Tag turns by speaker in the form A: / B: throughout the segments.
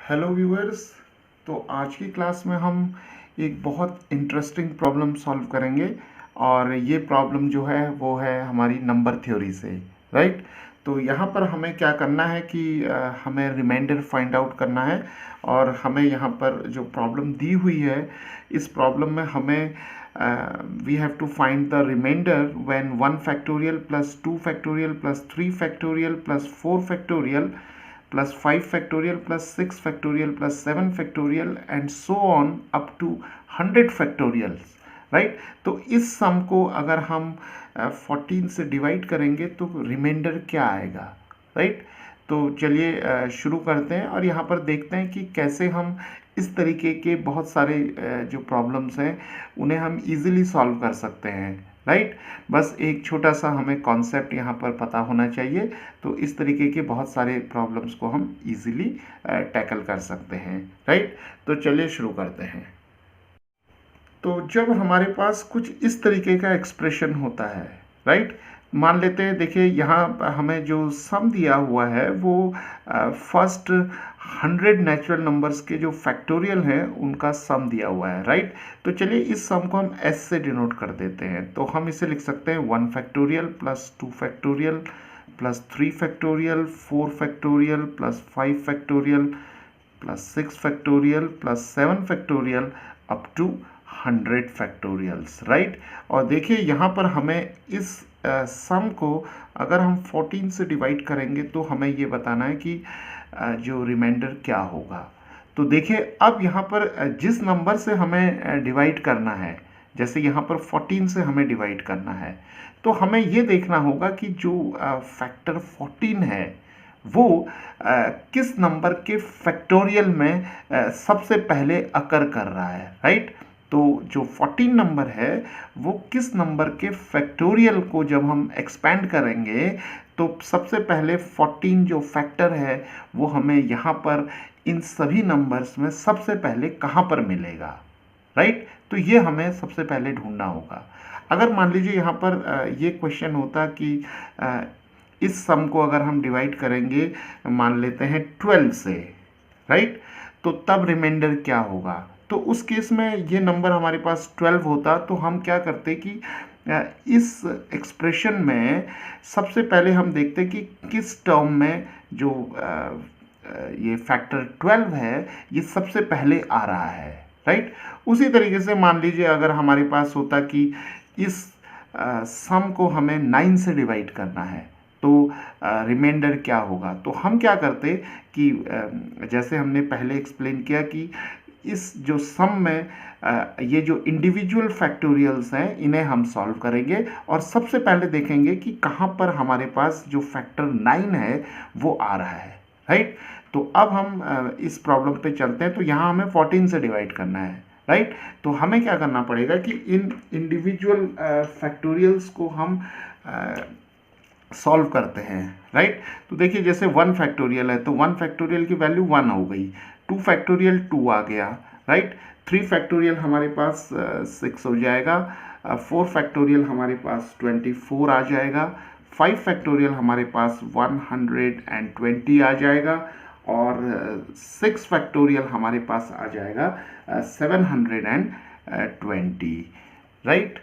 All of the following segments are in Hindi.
A: Hello viewers. तो आज की क्लास में हम एक बहुत इंटरेस्टिंग प्रॉब्लम सॉल्व करेंगे और ये प्रॉब्लम जो है वो है हमारी नंबर थ्योरी से। राइट। तो यहाँ पर हमें क्या करना है कि हमें रिमाइंडर फाइंड आउट करना है और हमें यहाँ पर जो प्रॉब्लम दी हुई है इस प्रॉब्लम में हमें we have to find the reminder when 1 factorial plus 2 factorial plus 3 factorial plus 4 factorial plus 5 factorial plus 6 factorial plus 7 factorial and so on up to 100 factorials। Right. तो इस सम को अगर हम 14 से डिवाइड करेंगे तो रिमाइंडर क्या आएगा। राइट। तो चलिए शुरू करते हैं और यहाँ पर देखते हैं कि कैसे हम इस तरीके के बहुत सारे जो प्रॉब्लम्स हैं उन्हें हम इजीली सॉल्व कर सकते हैं। राइट। बस एक छोटा सा हमें कॉन्सेप्ट यहाँ पर पता होना चाहिए तो इस तरीके के बहुत सारे प्रॉब्लम्स को हम इजीली टैकल कर सकते हैं। राइट। तो चलिए शुरू करते हैं। तो जब हमारे पास कुछ इस तरीके का एक्सप्रेशन होता है, राइट, मान लेते हैं, देखिए यहाँ हमें जो सम दिया हुआ है वो फर्स्ट 100 नेचुरल नंबर्स के जो फैक्टोरियल हैं उनका सम दिया हुआ है। राइट। तो चलिए इस सम को हम एस से डिनोट कर देते हैं। तो हम इसे लिख सकते हैं 1 factorial plus 2 factorial plus 3 factorial 4 factorial plus 5 factorial plus 6 factorial plus 7 factorial up to 100 factorials. Right. और देखिए यहाँ पर हमें इस सम को अगर हम 14 से डिवाइड करेंगे तो हमें ये बताना है कि जो रिमाइंडर क्या होगा। तो देखिए अब यहाँ पर जिस नंबर से हमें डिवाइड करना है, जैसे यहाँ पर 14 से हमें डिवाइड करना है, तो हमें ये देखना होगा कि जो फैक्टर 14 है वो किस नंबर के फैक्टोरियल में सबसे पहले अकर कर रहा है। राइट। तो जो 14 नंबर है वो किस नंबर के फैक्टोरियल को जब हम एक्सपेंड करेंगे तो सबसे पहले 14 जो फैक्टर है वो हमें यहाँ पर इन सभी नंबर्स में सबसे पहले कहाँ पर मिलेगा। राइट। तो ये हमें सबसे पहले ढूंढना होगा। अगर मान लीजिए यहाँ पर ये क्वेश्चन होता कि इस सम को अगर हम डिवाइड करेंगे मान लेते हैं 12 से, राइट, तो तब रिमाइंडर क्या होगा। तो उस केस में ये नंबर हमारे पास 12 होता तो हम क्या करते कि इस एक्सप्रेशन में सबसे पहले हम देखते कि किस टर्म में जो ये फैक्टर 12 है ये सबसे पहले आ रहा है। राइट। उसी तरीके से मान लीजिए अगर हमारे पास होता कि इस सम को हमें 9 से डिवाइड करना है तो रिमाइंडर क्या होगा। तो हम क्या करते कि जैसे हमने पहले एक्सप्लेन किया कि इस जो सम में ये जो इंडिविजुअल फैक्टोरियल्स हैं इन्हें हम सॉल्व करेंगे और सबसे पहले देखेंगे कि कहाँ पर हमारे पास जो फैक्टर 9 है वो आ रहा है। राइट। तो अब हम इस प्रॉब्लम पे चलते हैं। तो यहाँ हमें 14 से डिवाइड करना है। राइट। तो हमें क्या करना पड़ेगा कि इन इंडिविजुअल फैक्टोरियल्स को हम सॉल्व करते हैं। राइट। तो देखिए जैसे 1 फैक्टोरियल है तो 1 फैक्टोरियल की वैल्यू 1 हो गई, 2 फैक्टोरियल 2 आ गया। राइट। 3 फैक्टोरियल हमारे पास 6 हो जाएगा, 4 फैक्टोरियल हमारे पास 24 आ जाएगा, 5 फैक्टोरियल हमारे पास 120 आ जाएगा और 6 फैक्टोरियल हमारे पास आ जाएगा 720। राइट।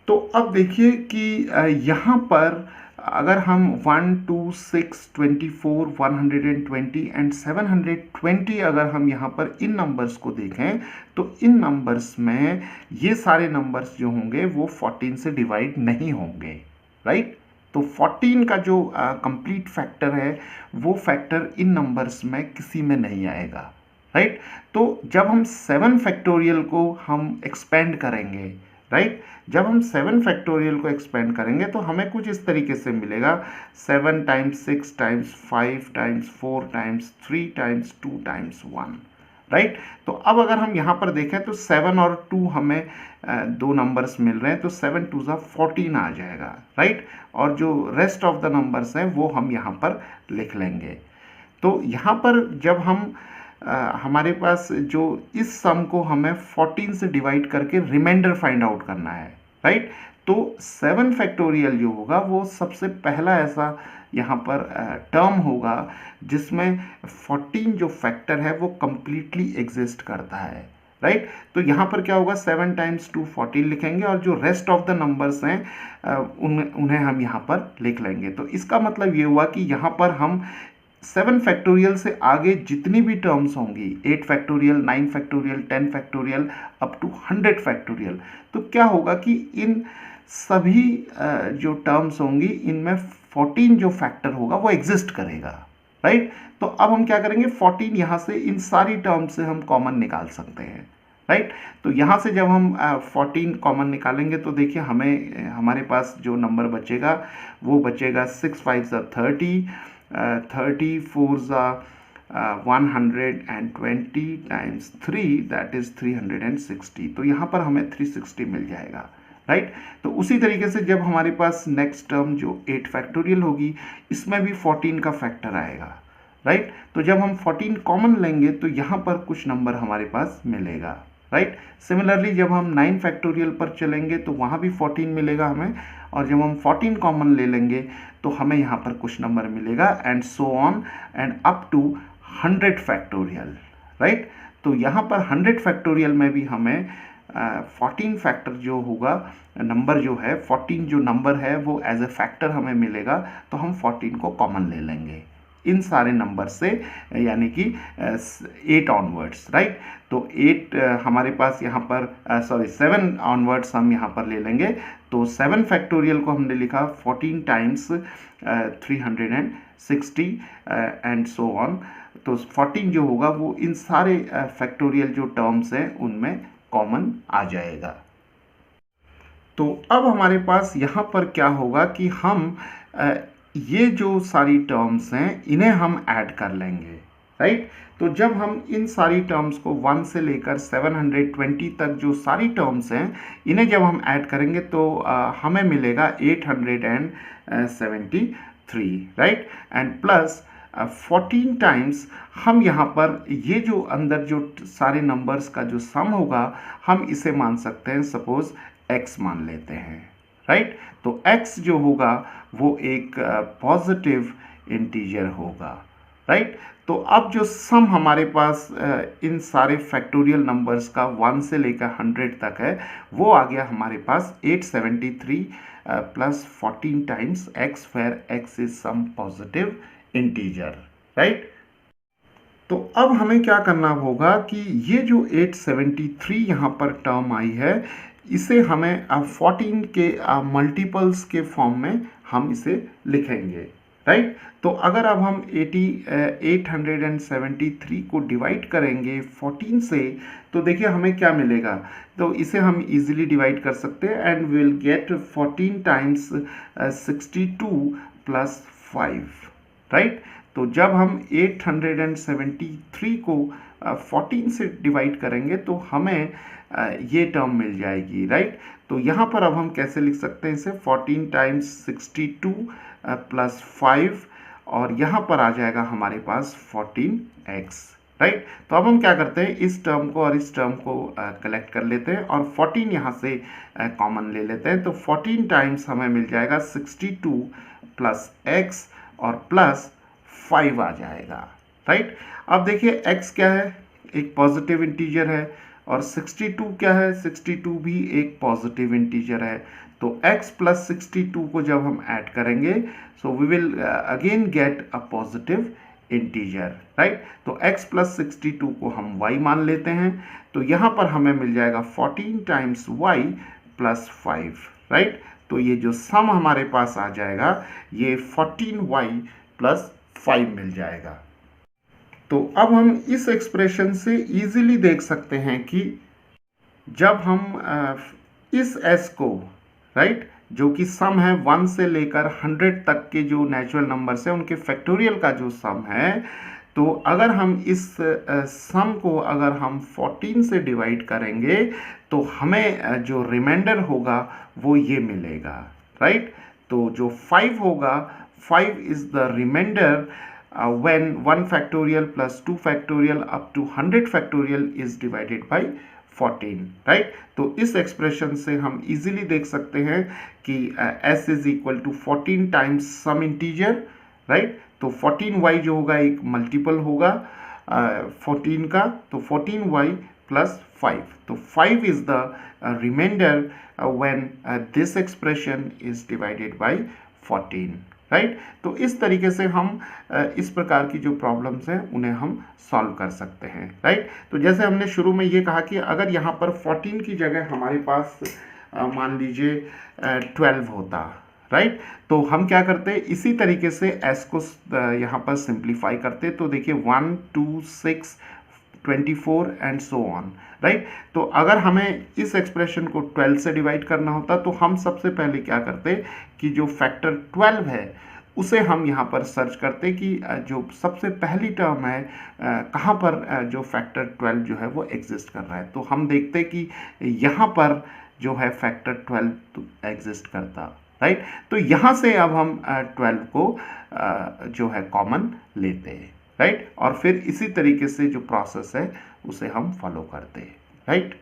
A: तो अब देखिए कि यहाँ पर अगर हम 1 2 6 24 120 एंड 720 अगर हम यहाँ पर इन नंबर्स को देखें तो इन नंबर्स में ये सारे नंबर्स जो होंगे वो 14 से डिवाइड नहीं होंगे। राइट। तो 14 का जो कंप्लीट फैक्टर है वो फैक्टर इन नंबर्स में किसी में नहीं आएगा। राइट। तो जब हम 7 फैक्टोरियल को हम एक्सपेंड करेंगे, राइट, जब हम 7 फैक्टोरियल को एक्सपेंड करेंगे तो हमें कुछ इस तरीके से मिलेगा 7 times 6 times 5 times 4 times 3 times 2 times 1। Right. तो अब अगर हम यहाँ पर देखें तो 7 और 2 हमें दो नंबर्स मिल रहे हैं तो 7 2 14 आ जाएगा। राइट। और जो रेस्ट ऑफ द नंबर्स हैं वो हम यहाँ पर लिख लेंगे। तो यहाँ पर जब हम हमारे पास जो इस सम को हमें 14 से डिवाइड करके रिमाइंडर फाइंड आउट करना है। राइट। तो 7 फैक्टोरियल जो होगा वो सबसे पहला ऐसा यहाँ पर टर्म होगा जिसमें 14 जो फैक्टर है वो कंप्लीटली एग्जिस्ट करता है, राइट। तो यहाँ पर क्या होगा, 7 टाइम्स 2 14 लिखेंगे और जो रेस्ट ऑफ द नंबर्स हैं उन्हें हम यहाँ पर लिख लेंगे। तो इसका मतलब ये हुआ कि यहाँ पर हम 7 फैक्टोरियल से आगे जितनी भी टर्म्स होंगी, 8 factorial, 9 factorial, 10 factorial up to 100 factorial, तो क्या होगा कि इन सभी जो टर्म्स होंगी इनमें 14 जो फैक्टर होगा वो एग्जिस्ट करेगा, राइट। तो अब हम क्या करेंगे, 14 यहाँ से इन सारी टर्म्स से हम कॉमन निकाल सकते हैं, राइट। तो यहाँ से जब हम 14 कॉमन निकालेंगे तो देखिए हमें हमारे पास जो नंबर बचेगा वो बचेगा 6 5 30, 30 4 120 टाइम्स 3 दैट इज 360। तो यहाँ पर हमें 360 मिल जाएगा, राइट। तो उसी तरीके से जब हमारे पास नेक्स्ट टर्म जो 8 फैक्टोरियल होगी इसमें भी 14 का फैक्टर आएगा, राइट। तो जब हम 14 कॉमन लेंगे तो यहाँ पर कुछ नंबर हमारे पास मिलेगा, राइट। सिमिलरली जब हम 9 फैक्टोरियल पर चलेंगे तो वहाँ भी 14 मिलेगा हमें, और जब हम 14 कॉमन ले लेंगे तो हमें यहाँ पर कुछ नंबर मिलेगा, and so on and up to 100 factorial, right. तो यहाँ पर 100 फैक्टोरियल में भी हमें 14 फैक्टर जो होगा, नंबर जो है 14 जो नंबर है वो एज ए फैक्टर हमें मिलेगा, तो हम 14 को कॉमन ले लेंगे इन सारे नंबर से, यानी कि 8 ऑनवर्ड्स, राइट। तो 8 हमारे पास यहाँ पर 7 ऑनवर्ड्स हम यहाँ पर ले लेंगे। तो 7 फैक्टोरियल को हमने लिखा 14 टाइम्स 360 एंड सो ऑन। तो 14 जो होगा वो इन सारे फैक्टोरियल जो टर्म्स हैं उनमें कॉमन आ जाएगा। तो अब हमारे पास यहाँ पर क्या होगा कि हम ये जो सारी टर्म्स हैं इन्हें हम ऐड कर लेंगे, राइट। तो जब हम इन सारी टर्म्स को 1 से लेकर 720 तक जो सारी टर्म्स हैं इन्हें जब हम ऐड करेंगे तो हमें मिलेगा 873, राइट। एंड प्लस 14 टाइम्स हम यहाँ पर ये जो अंदर जो सारे नंबर्स का जो सम होगा हम इसे मान सकते हैं, सपोज x मान लेते हैं, राइट। तो x जो होगा वो एक पॉजिटिव इंटीजर होगा, राइट। तो अब जो सम हमारे पास इन सारे फैक्टोरियल नंबर्स का 1 से लेकर 100 तक है वो आ गया हमारे पास 873 plus 14 times x, where x is some positive integer, right. तो अब हमें क्या करना होगा कि ये जो 873 यहाँ पर टर्म आई है इसे हमें 14 के मल्टीपल्स के फॉर्म में हम इसे लिखेंगे, राइट। तो अगर अब हम 873 को डिवाइड करेंगे 14 से तो देखिए हमें क्या मिलेगा। तो इसे हम इजीली डिवाइड कर सकते हैं and will get 14 times 62 plus 5, right. तो जब हम 873 को 14 से डिवाइड करेंगे तो हमें ये टर्म मिल जाएगी, राइट। तो यहाँ पर अब हम कैसे लिख सकते हैं इसे, 14 टाइम्स 62 प्लस 5, और यहाँ पर आ जाएगा हमारे पास 14x, राइट। तो अब हम क्या करते हैं, इस टर्म को और इस टर्म को कलेक्ट कर लेते हैं और 14 यहाँ से कॉमन ले लेते हैं। तो 14 टाइम्स हमें मिल जाएगा 62 प्लस x और प्लस 5 आ जाएगा, राइट। अब देखिए x क्या है, एक पॉजिटिव इंटीजर है, और 62 क्या है, 62 भी एक पॉजिटिव इंटीजर है। तो x प्लस 62 को जब हम ऐड करेंगे so we will again get a positive integer, right. तो x प्लस 62 को हम y मान लेते हैं। तो यहाँ पर हमें मिल जाएगा 14 टाइम्स y प्लस 5, राइट। तो ये जो सम हमारे पास आ जाएगा ये 14y प्लस 5 मिल जाएगा। तो अब हम इस एक्सप्रेशन से इजीली देख सकते हैं कि जब हम इस s को, राइट, जो कि सम है 1 से लेकर 100 तक के जो नेचुरल नंबर्स हैं उनके फैक्टोरियल का जो सम है, तो अगर हम इस सम को अगर हम 14 से डिवाइड करेंगे तो हमें जो रिमाइंडर होगा वो ये मिलेगा, राइट। तो जो 5 होगा, 5 is the reminder when 1 factorial plus 2 factorial up to 100 factorial is divided by 14, right. तो इस एक्सप्रेशन से हम इजीली देख सकते हैं कि s is equal to 14 times some integer right. तो 14y जो होगा एक मल्टीपल होगा 14 का, तो 14y प्लस 5, तो 5 is the reminder when this expression is divided by 14, right. तो इस तरीके से हम इस प्रकार की जो प्रॉब्लम्स हैं उन्हें हम सॉल्व कर सकते हैं, राइट। तो जैसे हमने शुरू में ये कहा कि अगर यहाँ पर 14 की जगह हमारे पास मान लीजिए 12 होता, राइट, तो हम क्या करते, इसी तरीके से s को यहाँ पर सिंप्लीफाई करते। तो देखिए 1 2 6 24 एंड सो ऑन, राइट। तो अगर हमें इस एक्सप्रेशन को 12 से डिवाइड करना होता तो हम सबसे पहले क्या करते कि जो फैक्टर 12 है उसे हम यहाँ पर सर्च करते कि जो सबसे पहली टर्म है कहाँ पर जो फैक्टर 12 जो है वो एग्जिस्ट कर रहा है। तो हम देखते कि यहाँ पर जो है फैक्टर 12 एग्जिस्ट करता, राइट। तो यहाँ से अब हम 12 को जो है कॉमन लेते हैं, राइट, और फिर इसी तरीके से जो प्रोसेस है उसे हम फॉलो करते हैं, राइट।